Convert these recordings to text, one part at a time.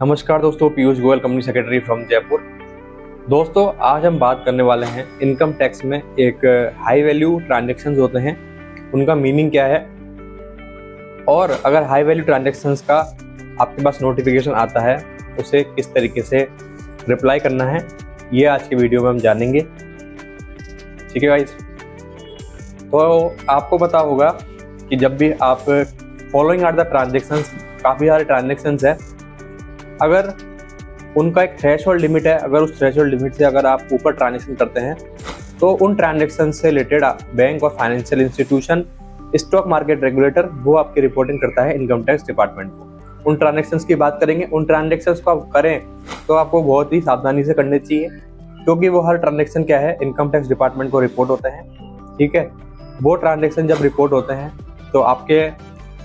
नमस्कार दोस्तों, Piyush Goyal, company secretary from Jaipur. दोस्तों, आज हम बात करने वाले हैं इनकम टैक्स में एक हाई वैल्यू ट्रांजैक्शंस होते हैं, उनका मीनिंग क्या है और अगर हाई वैल्यू ट्रांजैक्शंस का आपके पास नोटिफिकेशन आता है उसे किस तरीके से रिप्लाई करना है, ये आज के वीडियो में हम जानेंगे। ठीक है गाइस, तो आपको पता होगा कि जब भी आप फॉलोइंग आर द ट्रांजैक्शंस, काफ़ी सारे ट्रांजैक्शंस है, अगर उनका एक थ्रेशोल्ड लिमिट है, अगर उस थ्रेशोल्ड लिमिट से अगर आप ऊपर ट्रांजैक्शन करते हैं तो उन ट्रांजैक्शन से रिलेटेड बैंक और financial institution, stock market regulator, वो आपकी रिपोर्टिंग करता है इनकम टैक्स डिपार्टमेंट को। उन ट्रांजैक्शंस की बात करेंगे। उन ट्रांजैक्शंस को आप करें तो आपको बहुत ही सावधानी से करनी चाहिए, क्योंकि वो हर ट्रांजैक्शन क्या है, इनकम टैक्स डिपार्टमेंट को रिपोर्ट होते हैं। ठीक है, वो ट्रांजैक्शन जब रिपोर्ट होते हैं तो आपके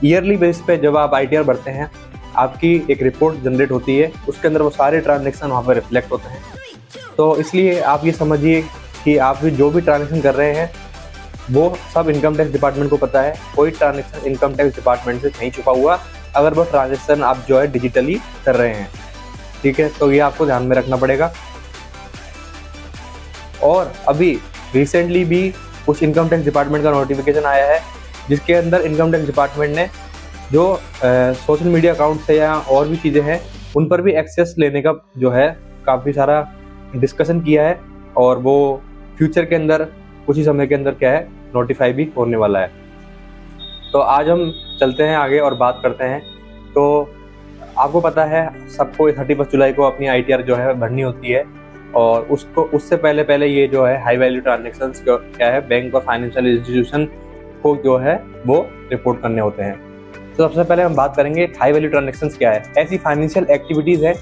ईयरली बेस पे जब आप ITR भरते हैं, आपकी एक रिपोर्ट जनरेट होती है, उसके अंदर वो सारे ट्रांजैक्शन वहाँ पर रिफ्लेक्ट होते हैं। तो इसलिए आप ये समझिए कि आप भी जो भी ट्रांजैक्शन कर रहे हैं वो सब इनकम टैक्स डिपार्टमेंट को पता है। कोई ट्रांजैक्शन इनकम टैक्स डिपार्टमेंट से नहीं छुपा हुआ, अगर वो ट्रांजैक्शन आप जो है डिजिटली कर रहे हैं। ठीक है, तो ये आपको ध्यान में रखना पड़ेगा। और अभी रिसेंटली भी कुछ इनकम टैक्स डिपार्टमेंट का नोटिफिकेशन आया है, जिसके अंदर इनकम टैक्स डिपार्टमेंट ने जो सोशल मीडिया अकाउंट्स है या और भी चीज़ें हैं उन पर भी एक्सेस लेने का जो है काफ़ी सारा डिस्कशन किया है, और वो फ्यूचर के अंदर कुछ ही समय के अंदर क्या है, नोटिफाई भी होने वाला है। तो आज हम चलते हैं आगे और बात करते हैं। तो आपको पता है सबको 31 जुलाई को अपनी ITR जो है भरनी होती है, और उससे पहले ये जो है हाई वैल्यू ट्रांजेक्शन्स क्या है, बैंक और फाइनेंशियल इंस्टीट्यूशन को जो है वो रिपोर्ट करने होते हैं। तो सबसे पहले हम बात करेंगे हाई वैल्यू ट्रांजैक्शंस क्या है। ऐसी फाइनेंशियल एक्टिविटीज है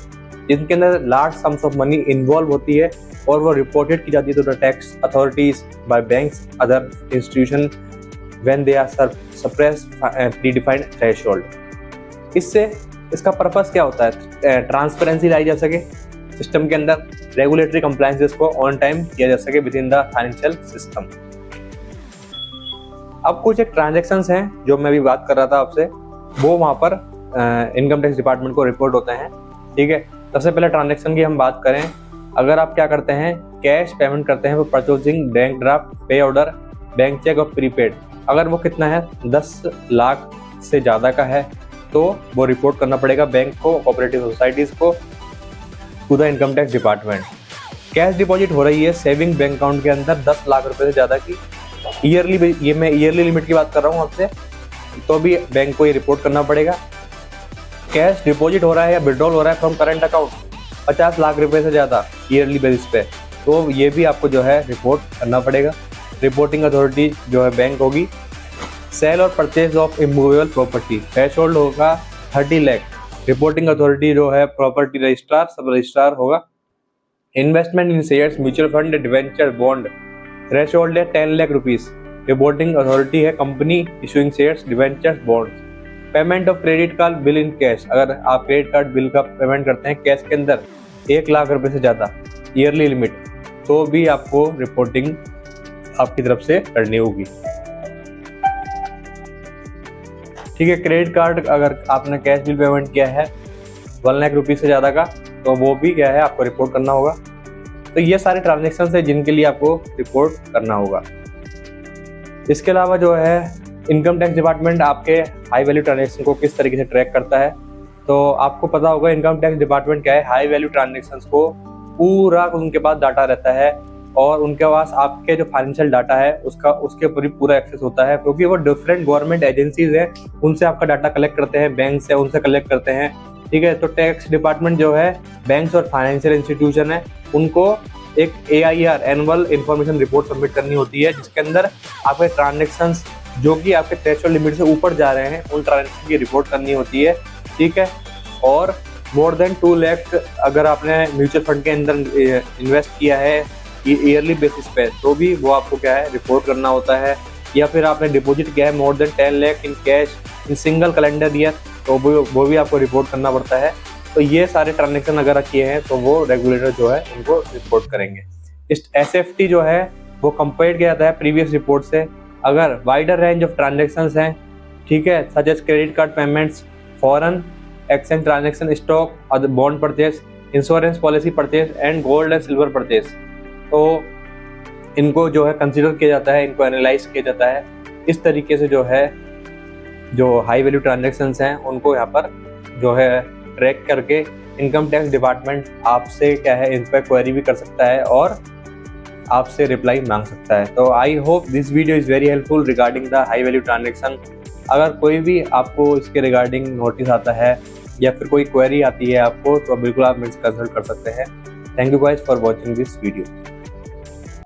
जिनके अंदर large sums of money involve होती है और वो रिपोर्टेड की जाती है to the tax authorities by banks other institution when they are suppress predefined threshold. इससे इसका पर्पस क्या होता है, ट्रांसपेरेंसी लाई जा सके सिस्टम के अंदर, रेगुलेटरी कंप्लायंसेस को ऑन टाइम किया जा सके with in the financial system. अब कुछ एक ट्रांजैक्शंस हैं जो मैं भी बात कर रहा था आपसे, वो वहाँ पर इनकम टैक्स डिपार्टमेंट को रिपोर्ट होते हैं। ठीक है, सबसे पहले ट्रांजैक्शन की हम बात करें, अगर आप क्या करते हैं, कैश पेमेंट करते हैं, वो परचेजिंग, बैंक ड्राफ्ट, पे ऑर्डर, बैंक चेक और प्रीपेड, अगर वो कितना है 10 लाख से ज़्यादा का है तो वो रिपोर्ट करना पड़ेगा बैंक को, कोऑपरेटिव सोसाइटीज़ को, to the income tax department. Cash deposit हो रही है सेविंग बैंक अकाउंट के अंदर 10 लाख रुपये से ज़्यादा की, ईयरली, ये मैं ईयरली लिमिट की बात कर रहा हूँ आपसे, तो भी बैंक को ये रिपोर्ट करना पड़ेगा। कैश डिपॉजिट हो रहा है या विड्रॉल हो रहा है फ्रॉम करंट अकाउंट 50 लाख रुपए से ज़्यादा ईयरली बेसिस पे, तो ये भी आपको जो है रिपोर्ट करना पड़ेगा। रिपोर्टिंग अथॉरिटी जो है बैंक होगी। सेल और purchase of immovable property, threshold होगा 30 लाख, रिपोर्टिंग अथॉरिटी जो है प्रॉपर्टी रजिस्ट्रार, सब रजिस्ट्रार होगा। इन्वेस्टमेंट इन shares, mutual fund, debenture, bond, threshold है 10 लाख रुपीस, रिपोर्टिंग अथॉरिटी है company issuing shares, debentures, bonds. Payment of credit card bill in cash, अगर आप credit card bill का पेमेंट करते हैं कैश के अंदर 1 लाख रुपए से ज़्यादा ईयरली लिमिट, तो भी आपको रिपोर्टिंग आपकी तरफ से करनी होगी। ठीक है, क्रेडिट कार्ड अगर आपने कैश बिल पेमेंट किया है 1 लाख रुपीस से ज़्यादा का, तो वो भी क्या है आपको रिपोर्ट करना होगा। तो ये सारे ट्रांजैक्शंस है जिनके लिए आपको रिपोर्ट करना होगा। इसके अलावा जो है इनकम टैक्स डिपार्टमेंट आपके हाई वैल्यू ट्रांजैक्शन को किस तरीके से ट्रैक करता है, तो आपको पता होगा इनकम टैक्स डिपार्टमेंट क्या है, हाई वैल्यू ट्रांजैक्शंस को पूरा उनके पास डाटा रहता है, और उनके पास आपके जो फाइनेंशियल डाटा है उसके ऊपर पूरा एक्सेस होता है, क्योंकि वो डिफरेंट गवर्नमेंट एजेंसीज हैं, उनसे आपका डाटा कलेक्ट करते हैं, बैंक से उनसे कलेक्ट करते हैं। ठीक है, तो टैक्स डिपार्टमेंट जो है बैंक्स और फाइनेंशियल इंस्टीट्यूशन है, उनको एक AIR annual information report submit करनी होती है, जिसके अंदर आपके ट्रांजैक्शंस जो कि आपके थ्रेशोल्ड लिमिट से ऊपर जा रहे हैं उन ट्रांजैक्शन की रिपोर्ट करनी होती है। ठीक है, और मोर देन 2 लाख अगर आपने म्यूचुअल फंड के अंदर इन्वेस्ट किया है ईयरली बेसिस पे, तो भी वो आपको क्या है रिपोर्ट करना होता है। या फिर आपने डिपॉजिट किया है more than 10 lakh in cash in single calendar year, तो वो भी आपको रिपोर्ट करना पड़ता है। तो ये सारे ट्रांजैक्शन अगर किए हैं तो वो रेगुलेटर जो है उनको रिपोर्ट करेंगे। इस SFT जो है वो कंपेयर किया जाता है प्रीवियस रिपोर्ट से, अगर वाइडर रेंज ऑफ ट्रांजैक्शंस हैं, ठीक है, such as credit card payments, foreign exchange transaction, stock और bond purchase, insurance policy purchase and gold and silver purchase. तो इनको जो है कंसिडर किया जाता है, इनको एनालाइज किया जाता है। इस तरीके से जो है जो हाई वैल्यू ट्रांजेक्शन्स हैं उनको यहाँ पर जो है ट्रैक करके इनकम टैक्स डिपार्टमेंट आपसे क्या है इन पर क्वेरी भी कर सकता है और आपसे रिप्लाई मांग सकता है। तो I hope this video is very helpful regarding the high value transaction. अगर कोई भी आपको इसके रिगार्डिंग नोटिस आता है या फिर कोई क्वेरी आती है आपको, तो बिल्कुल आप मुझसे कंसल्ट कर सकते हैं। Thank you guys for watching this video.